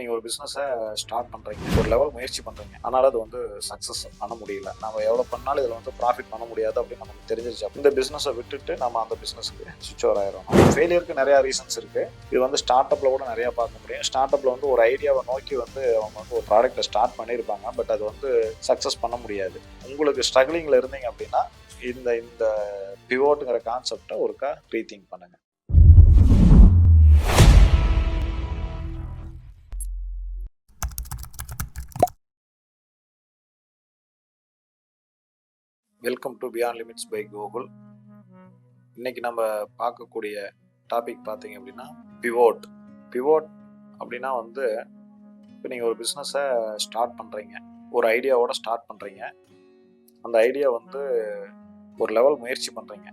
நீங்கள் ஒரு பிஸ்னஸை ஸ்டார்ட் பண்ணுறீங்க, ஒரு லெவல் முயற்சி பண்ணுறீங்க, ஆனால் அது வந்து சக்ஸஸ் பண்ண முடியல. நம்ம எவ்வளோ பண்ணாலும் இதில் வந்து ப்ராஃபிட் பண்ண முடியாது அப்படின்னு நமக்கு தெரிஞ்சிருச்சு. இந்த பிஸ்னஸை விட்டுட்டு நம்ம அந்த பிஸ்னஸுக்கு சுவிட்ச் ஓவர் ஆயிரும். ஃபெயிலியருக்கு நிறையா ரீசன்ஸ் இருக்குது. இது வந்து ஸ்டார்ட் அப்பில் கூட நிறையா பார்க்க முடியும். ஸ்டார்ட் அப்பில் வந்து ஒரு ஐடியாவை நோக்கி வந்து அவங்க வந்து ஒரு ப்ராடக்ட்டை ஸ்டார்ட் பண்ணியிருப்பாங்க, பட் அது வந்து சக்ஸஸ் பண்ண முடியாது. உங்களுக்கு ஸ்ட்ரகிளிங்கில் இருந்தீங்க அப்படின்னா இந்த பிவோட்டுங்கிற கான்செப்டை ஒருக்கா ரீதிங்க் பண்ணுங்கள். Welcome to beyond limits by Gokul. இன்னைக்கு நம்ம பார்க்கக்கூடிய டாபிக் பார்த்தீங்க அப்படின்னா பிவோட் அப்படின்னா வந்து இப்போ நீங்கள் ஒரு பிஸ்னஸை ஸ்டார்ட் பண்ணுறீங்க, ஒரு ஐடியாவோட ஸ்டார்ட் பண்ணுறீங்க. அந்த ஐடியா வந்து ஒரு லெவல் முயற்சி பண்ணுறீங்க,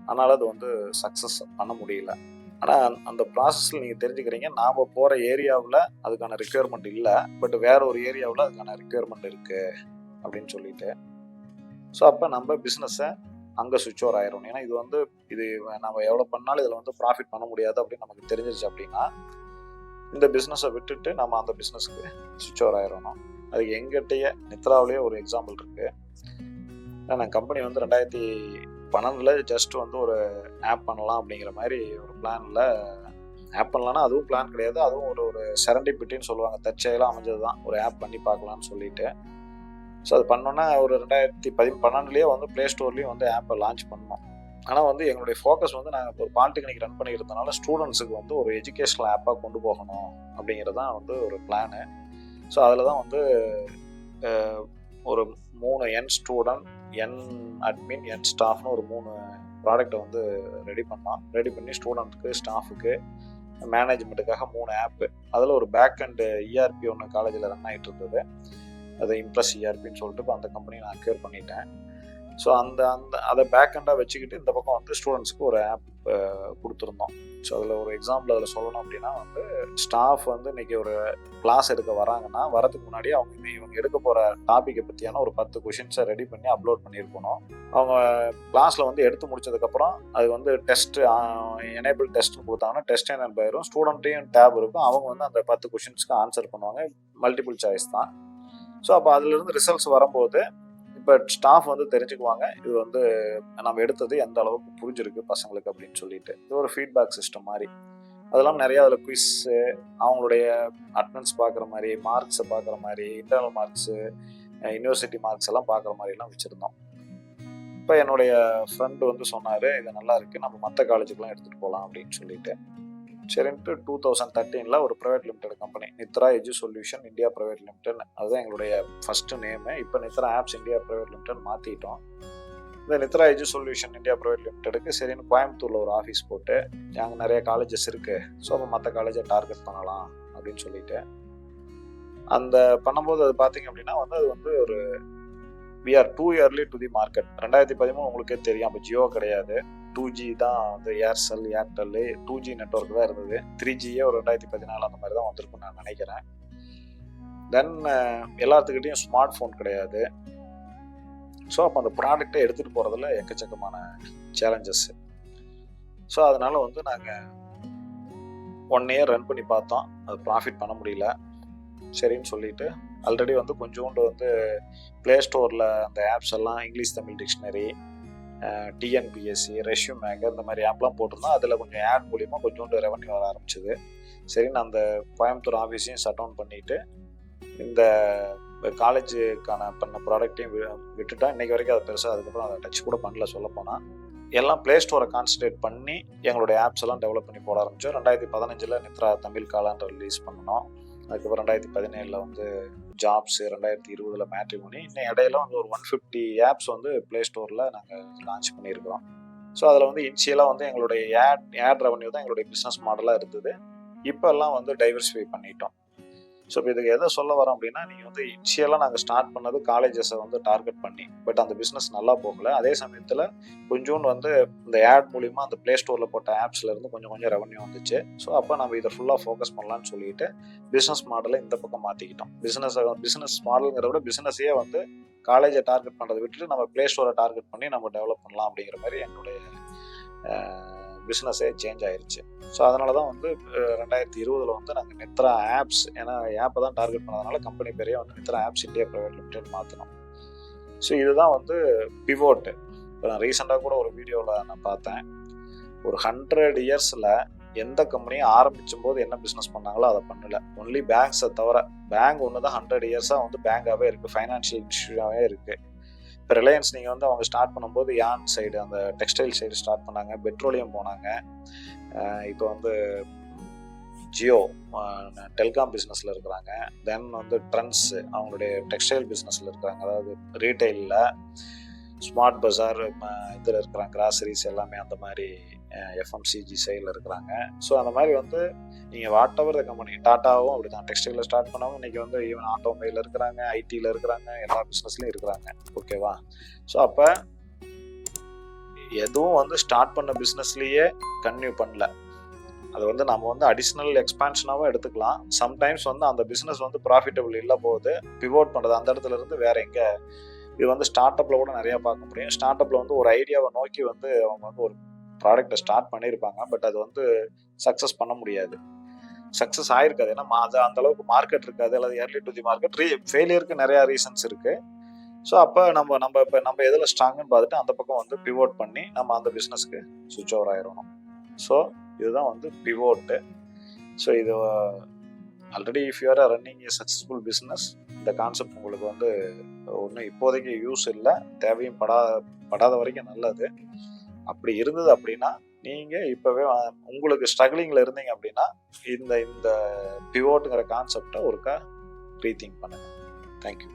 ஆனால் அது வந்து சக்ஸஸ் பண்ண முடியல. ஆனால் அந்த ப்ராசஸில் நீங்கள் தெரிஞ்சுக்கிறீங்க, நாம் போகிற ஏரியாவில் அதுக்கான ரிக்யர்மெண்ட் இல்லை, பட் வேற ஒரு ஏரியாவில் அதுக்கான ரிக்யர்மெண்ட் இருக்குது அப்படின்னு சொல்லிட்டு. ஸோ அப்போ நம்ம பிஸ்னஸை அங்கே சுவிட்ச் ஓவர் ஆயிரும். ஏன்னா இது நம்ம எவ்வளோ பண்ணாலும் இதில் வந்து ப்ராஃபிட் பண்ண முடியாது அப்படின்னு நமக்கு தெரிஞ்சிருச்சு அப்படின்னா இந்த பிஸ்னஸை விட்டுட்டு நம்ம அந்த பிஸ்னஸுக்கு சுவிட்ச் ஓவர் ஆயிடணும். அதுக்கு எங்கிட்டயே நித்ராவிலேயே ஒரு எக்ஸாம்பிள் இருக்குது. நான் கம்பெனி வந்து 2012 ஜஸ்ட் வந்து ஒரு ஆப் பண்ணலாம் அப்படிங்கிற மாதிரி ஒரு பிளானில் ஆப் பண்ணலான்னா அதுவும் பிளான் கிடையாது, அதுவும் ஒரு செரண்டிபிட்டின்னு சொல்லுவாங்க, தற்செயலாக அமைஞ்சது தான். ஒரு ஆப் பண்ணி பார்க்கலான்னு சொல்லிட்டு ஸோ அது பண்ணோன்னா ஒரு 2012 வந்து ப்ளே ஸ்டோர்லேயும் வந்து ஆப்பை லான்ச் பண்ணோம். ஆனால் வந்து எங்களுடைய ஃபோக்கஸ் வந்து நாங்கள் ஒரு பாலிடெக்னிக் ரன் பண்ணிக்கிறதுனால ஸ்டூடெண்ட்ஸுக்கு வந்து ஒரு எஜுகேஷ்னல் ஆப்பாக கொண்டு போகணும் அப்படிங்கிறது தான் வந்து ஒரு பிளானு. ஸோ அதில் தான் வந்து ஒரு 3 என் ஸ்டூடெண்ட், என் அட்மின், என் ஸ்டாஃப்னு ஒரு 3 ப்ராடக்டை வந்து ரெடி பண்ணி ஸ்டூடெண்ட்டுக்கு, ஸ்டாஃபுக்கு, மேனேஜ்மெண்ட்டுக்காக 3 ஆப்பு. அதில் ஒரு பேக் அண்ட் இஆர்பி ஒன்று காலேஜில் ரன் ஆகிட்டு இருந்தது. அது இம்ப்ரெஸ் இஆர்பின்னு சொல்லிட்டு இப்போ அந்த கம்பெனி நான் அக்யூர் பண்ணிட்டேன். ஸோ அதை பேக்கெண்டாக வச்சுக்கிட்டு இந்த பக்கம் வந்து ஸ்டூடெண்ட்ஸுக்கு ஒரு ஆப் கொடுத்துருந்தோம். ஸோ அதில் ஒரு எக்ஸாம்பிள் அதில் சொல்லணும் அப்படின்னா வந்து ஸ்டாஃப் வந்து இன்றைக்கி ஒரு கிளாஸ் எடுக்க வராங்கன்னா வரதுக்கு முன்னாடி இவங்க எடுக்க போகிற டாப்பிக்கை பற்றியான ஒரு 10 கொஷின்ஸை ரெடி பண்ணி அப்லோட் பண்ணியிருக்கணும். அவங்க கிளாஸில் வந்து எடுத்து முடிச்சதுக்கப்புறம் அது வந்து எனேபிள் டெஸ்ட்னு கொடுத்தாங்கன்னா டெஸ்ட் என்னன்னு போயிடும். ஸ்டூடெண்ட்டையும் டேப் இருக்கும், அவங்க வந்து அந்த 10 கொஷின்ஸ்க்கு ஆன்சர் பண்ணுவாங்க, மல்டிபிள் சாய்ஸ் தான். ஸோ அப்போ அதுலேருந்து ரிசல்ட்ஸ் வரும்போது இப்போ ஸ்டாஃப் வந்து தெரிஞ்சுக்குவாங்க இது வந்து நம்ம எடுத்தது எந்த அளவுக்கு புரிஞ்சிருக்கு பசங்களுக்கு அப்படின்னு சொல்லிட்டு. இது ஒரு ஃபீட்பேக் சிஸ்டம் மாதிரி. அதெல்லாம் நிறையா அதில் குவிஸ்ஸு, அவங்களுடைய அட்டெண்டன்ஸ் பார்க்குற மாதிரி, மார்க்ஸை பார்க்குற மாதிரி, இன்டர்னல் மார்க்ஸு, யூனிவர்சிட்டி மார்க்ஸ் எல்லாம் பார்க்குற மாதிரிலாம் வச்சுருந்தோம். இப்போ என்னுடைய ஃப்ரெண்டு வந்து சொன்னார், இது நல்லா இருக்குது, நம்ம மற்ற காலேஜுக்கெலாம் எடுத்துகிட்டு போகலாம் அப்படின்னு சொல்லிட்டு. சரின்ட்டு 2013 ஒரு ப்ரைவேட் லிமிடெட் கம்பெனி, நித்ரா எஜு சொல்யூஷன் இந்தியா ப்ரைவேட் லிமிடெட், அதுதான் எங்களுடைய ஃபஸ்ட்டு நேமு. இப்போ நித்ரா ஆப்ஸ் இந்தியா ப்ரைவேட் லிமிடெட் மாற்றிட்டோம். இந்த நித்ரா எஜு சொல்யூஷன் இந்தியா ப்ரைவேட் லிமிடெடுக்கு சரின்னு கோயம்புத்தூரில் ஒரு ஆஃபீஸ் போட்டு அங்கே நிறைய காலேஜஸ் இருக்குது, ஸோ அப்போ மற்ற காலேஜை டார்கெட் பண்ணலாம் அப்படின்னு சொல்லிட்டு அந்த பண்ணும்போது அது பார்த்தீங்க அப்படின்னா வந்து அது வந்து ஒரு we are too early to the market. 2013 உங்களுக்கே தெரியும், அப்போ ஜியோ கிடையாது, 2G தான் வந்து ஏர்செல், ஏர்டெல் 2G நெட்ஒர்க் தான் இருந்தது. 3Gயே ஒரு 2014 அந்த மாதிரி தான் வந்திருக்கும் நான் நினைக்கிறேன். தென் எல்லாத்துக்கிட்டையும் ஸ்மார்ட் ஃபோன் கிடையாது. ஸோ அப்போ அந்த ப்ராடக்டை எடுத்துகிட்டு போகிறதுல எக்கச்சக்கமான சேலஞ்சஸ்ஸு. ஸோ அதனால் வந்து நாங்கள் 1 இயர் ரன் பண்ணி பார்த்தோம், அது ப்ராஃபிட் பண்ண முடியல. சரின்னு சொல்லிட்டு ஆல்ரெடி வந்து கொஞ்சோண்டு வந்து ப்ளே ஸ்டோரில் அந்த ஆப்ஸ் எல்லாம் English Tamil dictionary, TNPSC, resume maker இந்த மாதிரி ஆப்லாம் போட்டிருந்தோம். அதில் கொஞ்சம் ஆட் மூலிமா கொஞ்சோண்டு ரெவன்யூ வர ஆரம்பிச்சிது. சரின்னு அந்த கோயம்புத்தூர் ஆஃபீஸையும் ஷட் டவுன் பண்ணிவிட்டு இந்த காலேஜுக்கான பண்ண ப்ராடக்டையும் விட்டுட்டா. இன்றைக்கி வரைக்கும் அதை பெருசாக அதுக்கப்புறம் அதை டச் கூட பண்ணல. சொல்லப்போனால் எல்லாம் ப்ளே ஸ்டோரை கான்சன்ட்ரேட் பண்ணி எங்களுடைய ஆப்ஸ் எல்லாம் டெவலப் பண்ணி போட ஆரம்பித்தோம். 2015 நித்ரா தமிழ் காலான்னு ரிலீஸ் பண்ணணும். அதுக்கப்புறம் 2017 வந்து ஜாப்ஸு, 2020 மேட்ரிமோனி, இன்னும் இடையில வந்து ஒரு 150 ஆப்ஸ் வந்து ப்ளே ஸ்டோரில் நாங்கள் லான்ச் பண்ணியிருக்கிறோம். ஸோ அதில் வந்து இனிஷியலாக வந்து எங்களுடைய ஆட் ரெவன்யூ தான் எங்களுடைய பிஸ்னஸ் மாடலாக இருந்தது. இப்போ எல்லாம் வந்து டைவர்சிஃபை பண்ணிட்டோம். ஸோ இப்போ இதுக்கு எதை சொல்ல வரோம் அப்படின்னா, நீங்கள் வந்து இனிஷியலாக நாங்கள் ஸ்டார்ட் பண்ணது காலேஜஸை வந்து டார்கெட் பண்ணி, பட் அந்த பிஸ்னஸ் நல்லா போகலை. அதே சமயத்தில் கொஞ்சோண்டு வந்து இந்த ஆட் மூலிமா அந்த ப்ளே ஸ்டோரில் போட்ட ஆப்ஸ்லேருந்து கொஞ்சம் ரெவன்யூ வந்துச்சு. ஸோ அப்போ நம்ம இதை ஃபுல்லாக ஃபோக்கஸ் பண்ணலான்னு சொல்லிட்டு பிஸ்னஸ் மாடலை இந்த பக்கம் மாற்றிக்கிட்டோம். பிஸ்னஸ் மாடலுங்கிறத விட பிஸ்னஸையே வந்து காலேஜை டார்கெட் பண்ணுறதை விட்டுட்டு நம்ம ப்ளே ஸ்டோரை டார்கெட் பண்ணி நம்ம டெவலப் பண்ணலாம் அப்படிங்கிற மாதிரி எங்களுடைய பிஸ்னஸே சேஞ்ச் ஆயிருச்சு. ஸோ அதனால தான் வந்து 2020 வந்து நாங்கள் நித்ரா ஆப்ஸ், ஏன்னா ஆப்பை தான் டார்கெட் பண்ணதுனால கம்பெனி பேரையே வந்து நித்ரா ஆப்ஸ் இந்தியா பிரைவேட் லிமிடெட் மாற்றினோம். ஸோ இதுதான் வந்து பிவோட்டு. இப்போ நான் ரீசெண்டாக கூட ஒரு வீடியோவில் நான் பார்த்தேன், ஒரு 100 இயர்ஸில் எந்த கம்பெனியும் ஆரம்பிச்சும் போது என்ன பிஸ்னஸ் பண்ணாங்களோ அதை பண்ணல. ஒன்லி பேங்க்ஸை தவிர, பேங்க் ஒன்று தான் 100 இயர்ஸாக வந்து பேங்காகவே இருக்குது, ஃபைனான்ஷியல் இன்ஸ்டியூட்டாகவே இருக்குது. இப்போ ரிலையன்ஸ் நீங்கள் வந்து அவங்க ஸ்டார்ட் பண்ணும்போது யான் சைடு, அந்த டெக்ஸ்டைல் சைடு ஸ்டார்ட் பண்ணாங்க, பெட்ரோலியம் போனாங்க. இப்போ வந்து ஜியோ டெல்காம் பிஸ்னஸில் இருக்கிறாங்க. தென் வந்து ட்ரெண்ட்ஸ் அவங்களுடைய டெக்ஸ்டைல் பிஸ்னஸில் இருக்கிறாங்க, அதாவது ரீட்டைலில். ஸ்மார்ட் பஜார் இதில் இருக்கிறாங்க, கிராசரிஸ் எல்லாமே அந்த மாதிரி எஃப்எம்சிஜி சைடில் இருக்கிறாங்க. ஸோ அந்த மாதிரி வந்து நீங்கள் வாட் எவர் த கம்பெனி, டாட்டாவும் அப்படி தான் டெக்ஸ்டைலில் ஸ்டார்ட் பண்ணாமல் இன்றைக்கி வந்து ஈவன் ஆட்டோமொபைலில் இருக்கிறாங்க, ஐடியில் இருக்கிறாங்க, எல்லா பிஸ்னஸ்லையும் இருக்கிறாங்க. ஓகேவா? ஸோ அப்போ எதுவும் வந்து ஸ்டார்ட் பண்ண பிஸ்னஸ்லேயே கன்டினியூ பண்ணல. அது வந்து நம்ம வந்து அடிஷ்னல் எக்ஸ்பான்ஷனாகவும் எடுத்துக்கலாம். சம்டைம்ஸ் வந்து அந்த பிஸ்னஸ் வந்து ப்ராஃபிட்டபிள் இல்லை போகுது, பிவோட் பண்ணுறது அந்த இடத்துல இருந்து வேறு எங்கே. இது வந்து ஸ்டார்ட் அப்பில் கூட நிறையா பார்க்க முடியும். ஸ்டார்ட் அப்பில் வந்து ஒரு ஐடியாவை நோக்கி வந்து அவங்க வந்து ஒரு ப்ராடக்டை ஸ்டார்ட் பண்ணியிருப்பாங்க, பட் அது வந்து சக்ஸஸ் பண்ண முடியாது, சக்ஸஸ் ஆகிருக்காது. ஏன்னா அது அந்தளவுக்கு மார்க்கெட் இருக்காது, அல்லது ஏர்லி டு தி மார்க்கெட். ஃபெயிலியருக்கு நிறையா ரீசன்ஸ் இருக்குது. ஸோ அப்போ நம்ம எதில் ஸ்ட்ராங்குன்னு பார்த்துட்டு அந்த பக்கம் வந்து பிவோட் பண்ணி நம்ம அந்த பிஸ்னஸ்க்கு சுவிட்ச் ஓவர் ஆயிடணும். ஸோ இதுதான் வந்து பிவோட்டு. ஸோ இது already if you are running A successful business, இந்த கான்செப்ட் உங்களுக்கு வந்து ஒன்றும் இப்போதைக்கு யூஸ் இல்லை, தேவையும் படாத வரைக்கும் நல்லது. அப்படி இருந்தது அப்படின்னா நீங்கள் இப்போவே உங்களுக்கு ஸ்ட்ரகிளிங்கில் இருந்தீங்க அப்படின்னா இந்த பிவோட்டுங்கிற கான்செப்டை ஒருக்கா ரீதிங்க் பண்ணுங்கள். தேங்க்யூ.